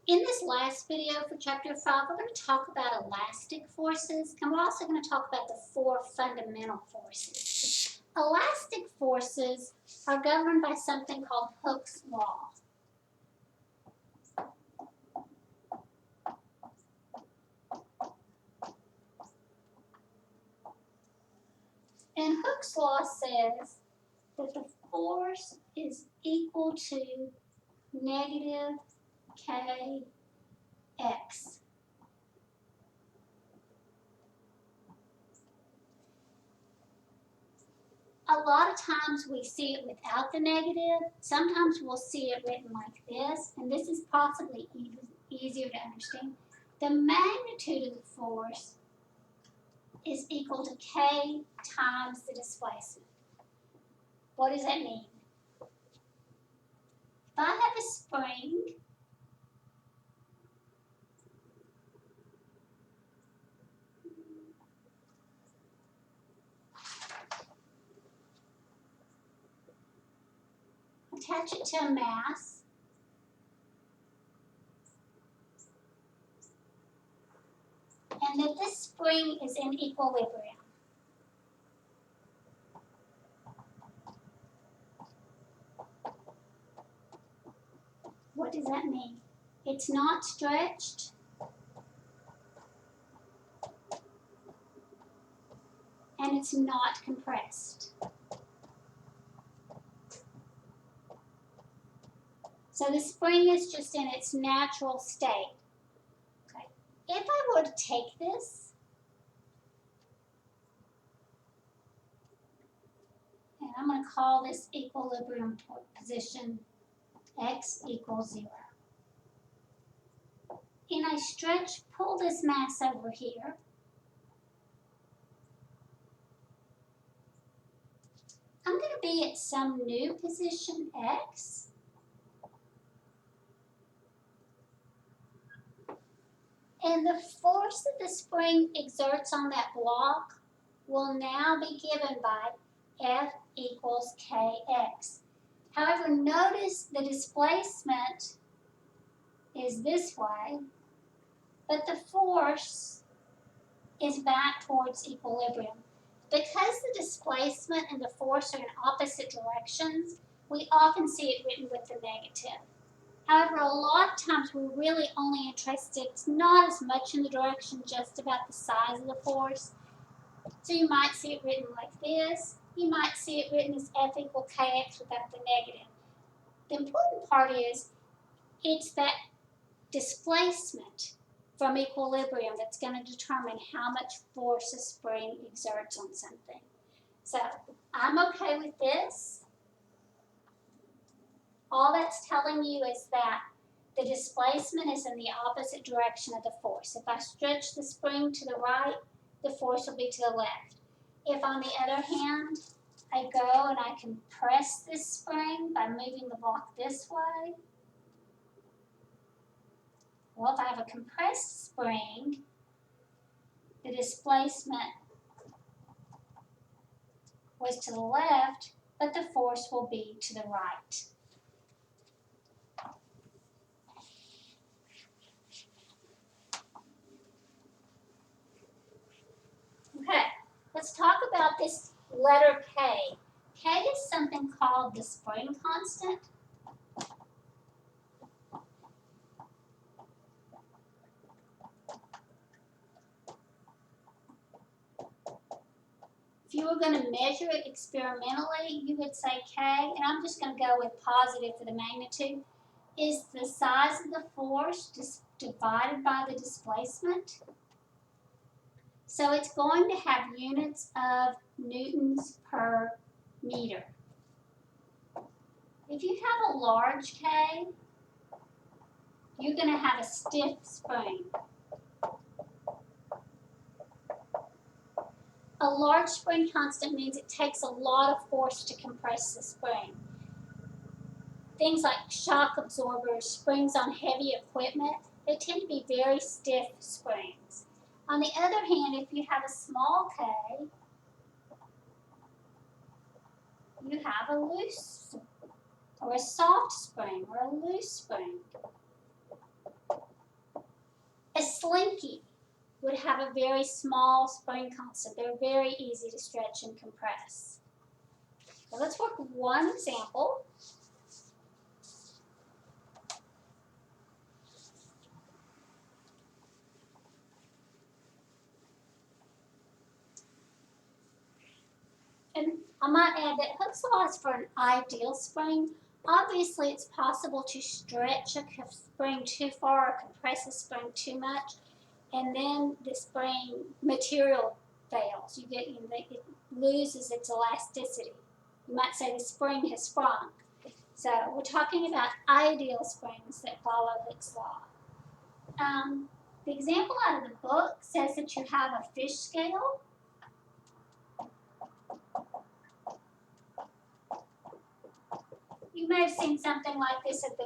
In this last video for Chapter 5, we're going to talk about elastic forces, and we're also going to talk about the 4 fundamental forces. Elastic forces are governed by something called Hooke's law. And Hooke's law says that the force is equal to negative kx. A lot of times we see it without the negative. Sometimes we'll see it written like this, and this is possibly easier to understand. The magnitude of the force is equal to k times the displacement. What does that mean? If I have a spring, attach it to a mass, and that this spring is in equilibrium. What does that mean? It's not stretched, and it's not compressed. So the spring is just in its natural state. Okay. If I were to take this, and I'm going to call this equilibrium position x equals 0. And I pull this mass over here. I'm going to be at some new position x. And the force that the spring exerts on that block will now be given by F equals kx. However, notice the displacement is this way, but the force is back towards equilibrium. Because the displacement and the force are in opposite directions, we often see it written with the negative. However, a lot of times we're really only interested not as much in the direction, just about the size of the force. So you might see it written like this. You might see it written as F equal kx without the negative. The important part is it's that displacement from equilibrium that's going to determine how much force a spring exerts on something. So I'm okay with this. All that's telling you is that the displacement is in the opposite direction of the force. If I stretch the spring to the right, the force will be to the left. If, on the other hand, I go and I compress this spring by moving the block this way, well, if I have a compressed spring, the displacement was to the left, but the force will be to the right. Okay, let's talk about this letter K. K is something called the spring constant. If you were going to measure it experimentally, you would say K, and I'm just going to go with positive for the magnitude, is the size of the force divided by the displacement. So it's going to have units of newtons per meter. If you have a large K, you're going to have a stiff spring. A large spring constant means it takes a lot of force to compress the spring. Things like shock absorbers, springs on heavy equipment, they tend to be very stiff springs. On the other hand, if you have a small K, you have a loose or a soft spring or a loose spring. slinky would have a very small spring constant. They're very easy to stretch and compress. So let's work one example. And I might add that Hooke's law is for an ideal spring. Obviously, it's possible to stretch a spring too far or compress a spring too much, and then the spring material fails. It loses its elasticity. You might say the spring has sprung. So we're talking about ideal springs that follow Hooke's law. The example out of the book says that you have a fish scale. You may have seen something like this at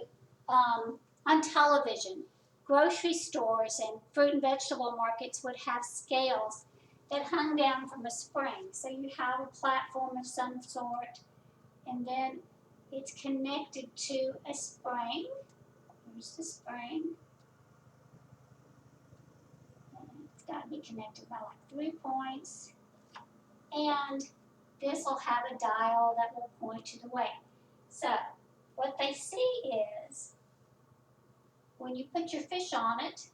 on television. Grocery stores and fruit and vegetable markets would have scales that hung down from a spring. So you have a platform of some sort, and then it's connected to a spring. Here's the spring. And it's got to be connected by like 3 points. And this will have a dial that will point to the weight. So what they see is when you put your fish on it,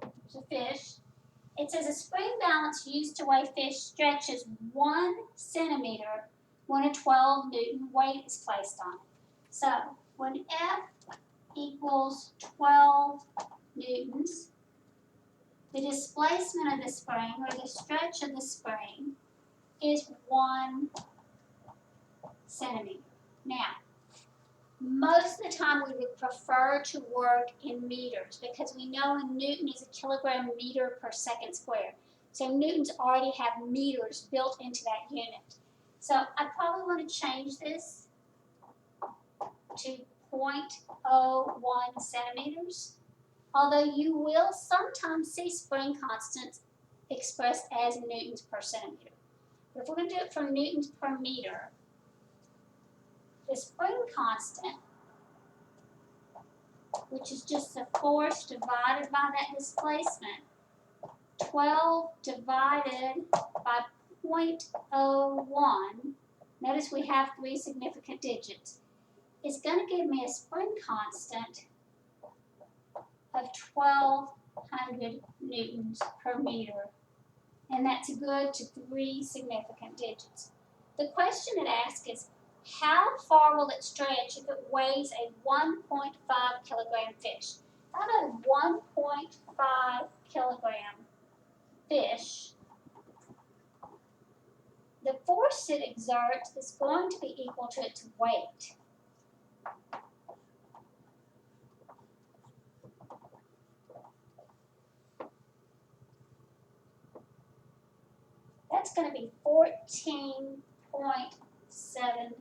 there's a fish, it says a spring balance used to weigh fish stretches 1 centimeter when a 12 Newton weight is placed on it. So when F equals 12 newtons, the displacement of the spring, or the stretch of the spring, is 1 centimeter. Now, most of the time we would prefer to work in meters because we know a Newton is a kilogram meter per second squared. So Newtons already have meters built into that unit. So I probably want to change this to 0.01 centimeters, although you will sometimes see spring constants expressed as newtons per centimeter. But if we're going to do it from newtons per meter, the spring constant, which is just the force divided by that displacement, 12 divided by 0.01, notice we have 3 significant digits, is going to give me a spring constant of 1,200 newtons per meter, and that's good to 3 significant digits. The question it asks is, how far will it stretch if it weighs a 1.5 kilogram fish? If I have a 1.5 kilogram fish, the force it exerts is going to be equal to its weight. That's going to be 14.7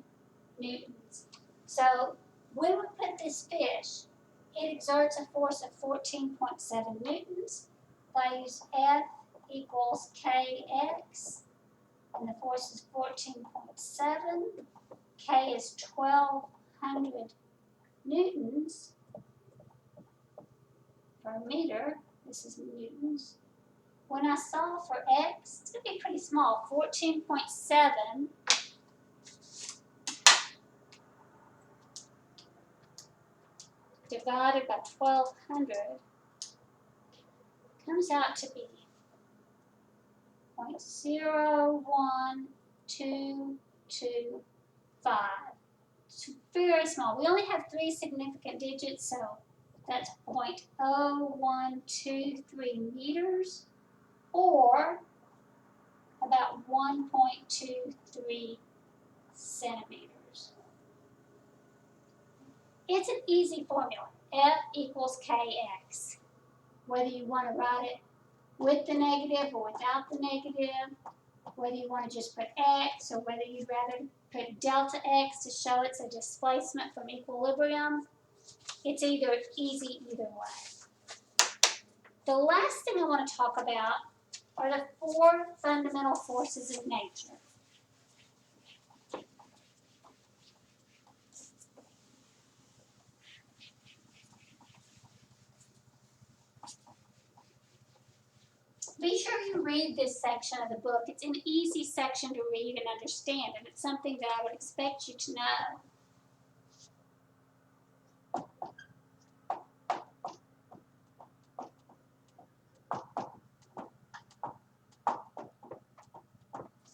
newtons. So when we put this fish, it exerts a force of 14.7 newtons. If I use F equals Kx, and the force is 14.7, K is 1,200 newtons per meter. This is newtons. When I solve for x, it's going to be pretty small, 14.7 divided by 1,200 comes out to be 0.01225. It's very small. We only have 3 significant digits, so that's 0.0123 meters, or about 1.23 centimeters. It's an easy formula. F equals Kx. Whether you want to write it with the negative or without the negative, whether you want to just put x or whether you'd rather put delta x to show it's a displacement from equilibrium, it's easy either way. The last thing I want to talk about are the 4 fundamental forces of nature. Be sure you read this section of the book. It's an easy section to read and understand, and it's something that I would expect you to know.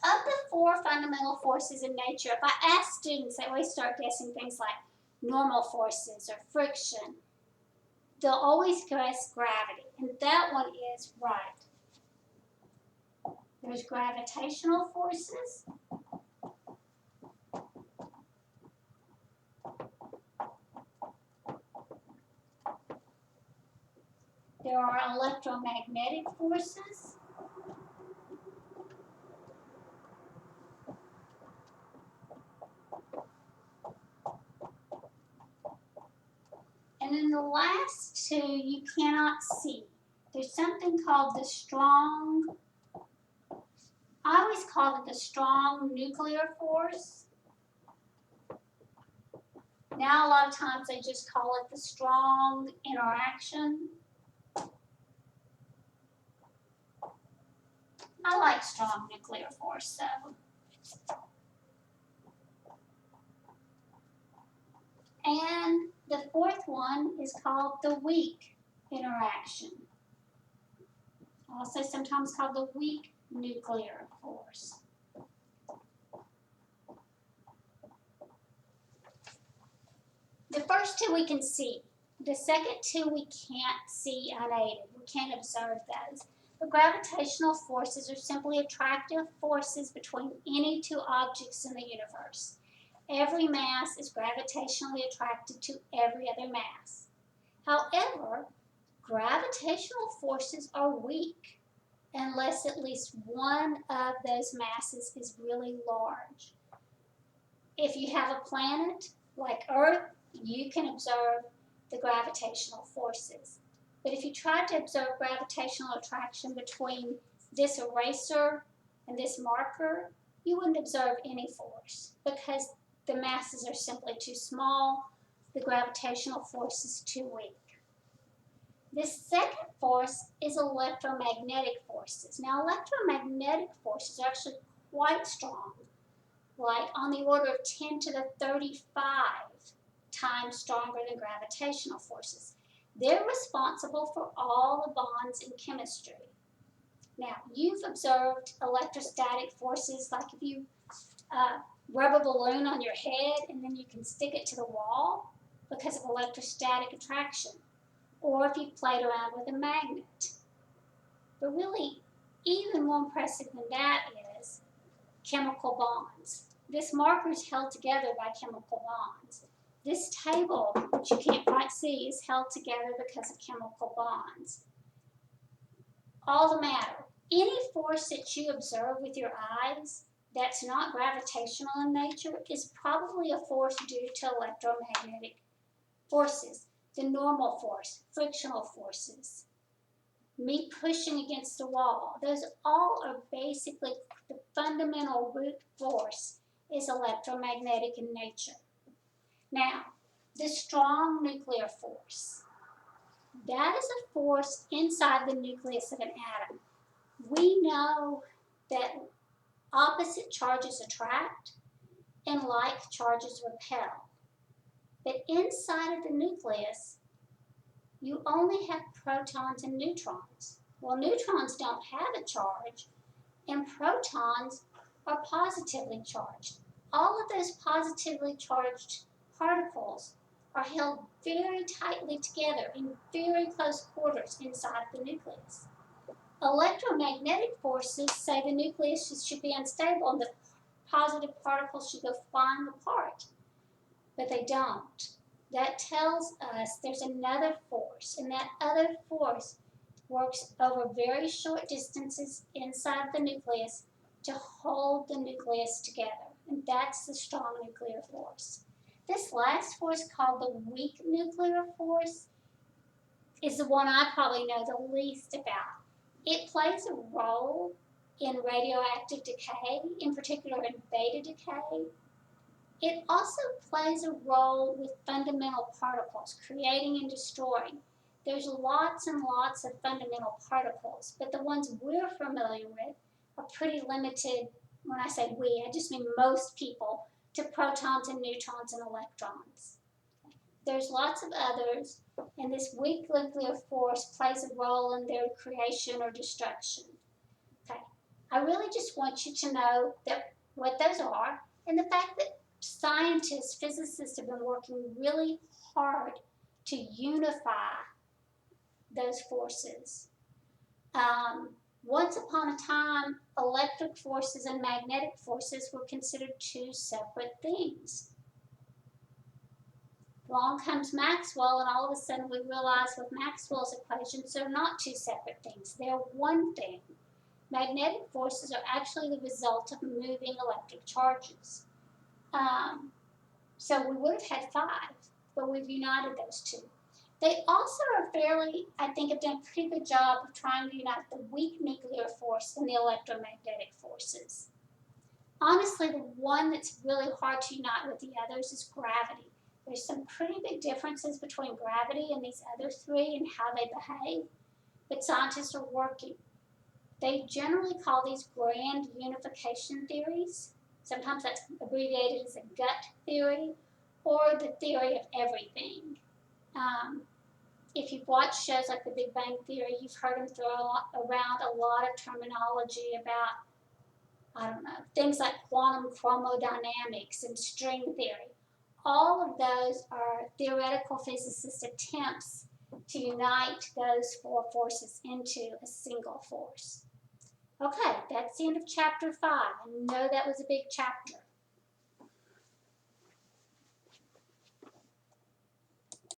Of the 4 fundamental forces in nature, if I ask students, they always start guessing things like normal forces or friction. They'll always guess gravity, and that one is right. There's gravitational forces. There are electromagnetic forces. And then the last 2 you cannot see. There's something called the strong, I always call it the strong nuclear force. Now a lot of times they just call it the strong interaction. I like strong nuclear force though. And the 4th one is called the weak interaction. Also sometimes called the weak nuclear force. The first 2 we can see. The second 2 we can't see unaided. We can't observe those. But gravitational forces are simply attractive forces between any 2 objects in the universe. Every mass is gravitationally attracted to every other mass. However, gravitational forces are weak unless at least one of those masses is really large. If you have a planet like Earth, you can observe the gravitational forces. But if you try to observe gravitational attraction between this eraser and this marker, you wouldn't observe any force because the masses are simply too small, the gravitational force is too weak. This second force is electromagnetic forces. Now, electromagnetic forces are actually quite strong, like on the order of 10 to the 35 times stronger than gravitational forces. They're responsible for all the bonds in chemistry. Now, you've observed electrostatic forces, like if you rub a balloon on your head and then you can stick it to the wall because of electrostatic attraction, or if you've played around with a magnet. But really, even more impressive than that is chemical bonds. This marker is held together by chemical bonds. This table, which you can't quite see, is held together because of chemical bonds. All the matter, any force that you observe with your eyes that's not gravitational in nature is probably a force due to electromagnetic forces, the normal force, frictional forces, me pushing against the wall. Those all are basically the fundamental root force is electromagnetic in nature. Now, the strong nuclear force. That is a force inside the nucleus of an atom. We know that opposite charges attract and like charges repel. But inside of the nucleus, you only have protons and neutrons. Well, neutrons don't have a charge, and protons are positively charged. All of those positively charged particles are held very tightly together in very close quarters inside the nucleus. Electromagnetic forces say the nucleus should be unstable and the positive particles should go flying apart, but they don't. That tells us there's another force, and that other force works over very short distances inside the nucleus to hold the nucleus together, and that's the strong nuclear force. This last force, called the weak nuclear force, is the one I probably know the least about. It plays a role in radioactive decay, in particular in beta decay. It also plays a role with fundamental particles, creating and destroying. there's lots and lots of fundamental particles, but the ones we're familiar with are pretty limited. When I say we, I just mean most people, to protons and neutrons and electrons. There's lots of others, and this weak nuclear force plays a role in their creation or destruction. Okay, I really just want you to know that what those are, and the fact that scientists, physicists have been working really hard to unify those forces. Once upon a time, electric forces and magnetic forces were considered two separate things. Along comes Maxwell, and all of a sudden we realize with Maxwell's equations, they're not two separate things. They're one thing. Magnetic forces are actually the result of moving electric charges. So we would have had 5, but we've united those two. They also are fairly, I think, have done a pretty good job of trying to unite the weak nuclear force and the electromagnetic forces. Honestly, the one that's really hard to unite with the others is gravity. There's some pretty big differences between gravity and these other 3 and how they behave, but scientists are working. They generally call these grand unification theories. Sometimes that's abbreviated as a gut theory or the theory of everything. If you've watched shows like The Big Bang Theory, you've heard them throw around a lot of terminology about, I don't know, things like quantum chromodynamics and string theory. All of those are theoretical physicist attempts to unite those 4 forces into a single force. Okay, that's the end of chapter 5. I know that was a big chapter.